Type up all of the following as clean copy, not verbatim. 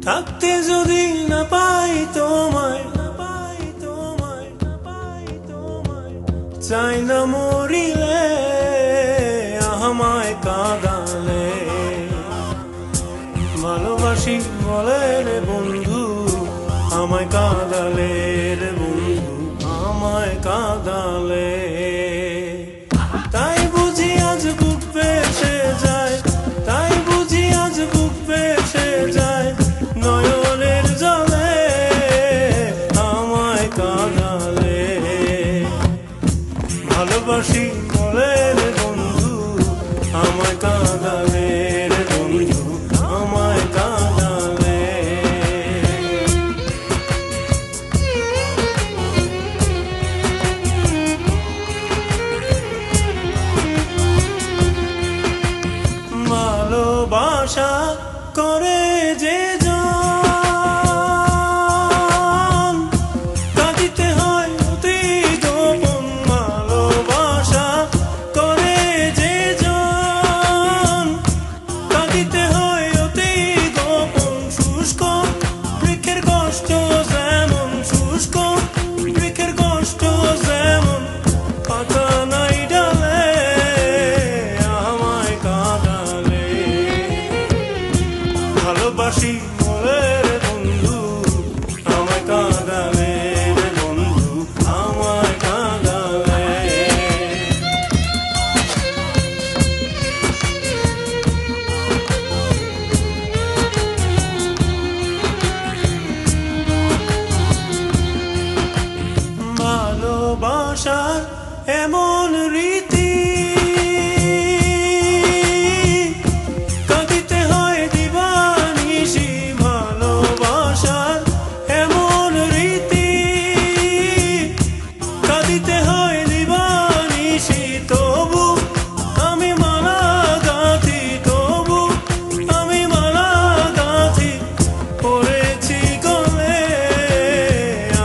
থাকতে যদি না পাই তোমায়, চাই না মরিলে আমায় কাঁদালে। ভালোবাসি বলে রে বন্ধু আমায় কাঁদালে, রে বন্ধু আমায় কাঁদালে। তাই বুঝি আজ বুক ভেসে যায়, তাই বুঝি আজ বুক ভেসে যায়, নয়নের জলে আমায় কাঁদালে। ভালোবাসি বলে রে বন্ধু আমায় কাঁদালে, রে বন্ধু আমায় কাঁদালে। ভালোবাসা করে যে জন কাঁদিতে হয় অতি গোপন। ভালোবাসা করে যে জন কাঁদিতে হয় অতি গোপন। শুষ্ক বৃক্ষের কষ্ট যেমন, শুষ্ক বৃক্ষের কষ্ট যেমন, পাতা নাই ডালে আমায় কাঁদালে। ভালোবাসি বলে রে বন্ধু আমায় কাঁদালে, রে বন্ধু আমায় কাঁদালে। ভালোবাসার এমন রীতি কাঁদিতে হয় দিবানিশি। ভালোবাসার এমন রীতি কাঁদিতে হয় দিবানিশি। তবু আমি মালা গাঁথি, তবু আমি মালা গাঁথি, পড়েছি গলে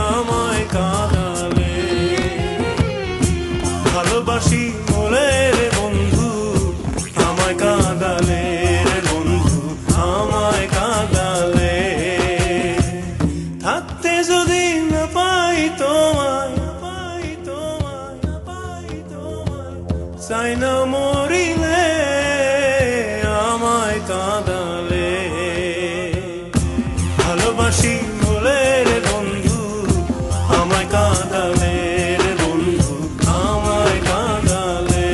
আমায় কাঁদালে। ভালোবাসি বলে রে বন্ধু আমায় কাঁদালে, রে বন্ধু আমায় কাঁদালে। থাকতে যদি না পাই তোমায়, চাই না মরিলে আমায় কাঁদালে। ভালোবাসি বলে রে বন্ধু আমায় কাঁদালে, রে বন্ধু আমায় কাঁদালে।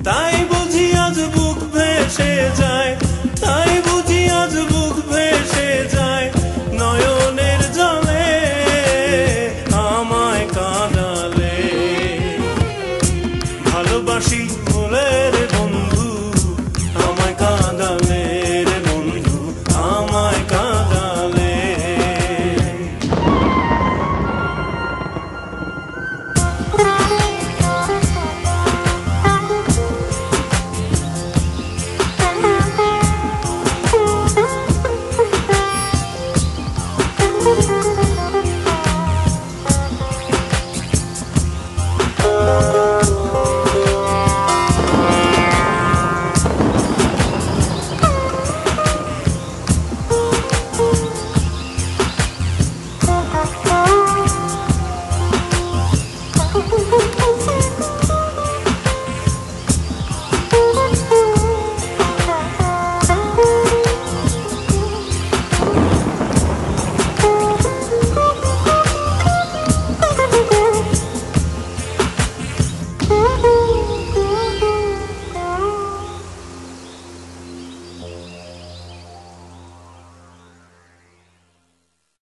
তাই বুঝি আজ বুক ভেসে যায়, তাই বুঝি আজ বুক ভেসে যায়, নয়নের জলে আমায় কাঁদালে। ভালোবাসি বলে রে বন্ধু আমায় কাঁদালে, রে বন্ধু আমায় কাঁদালে। Thank you.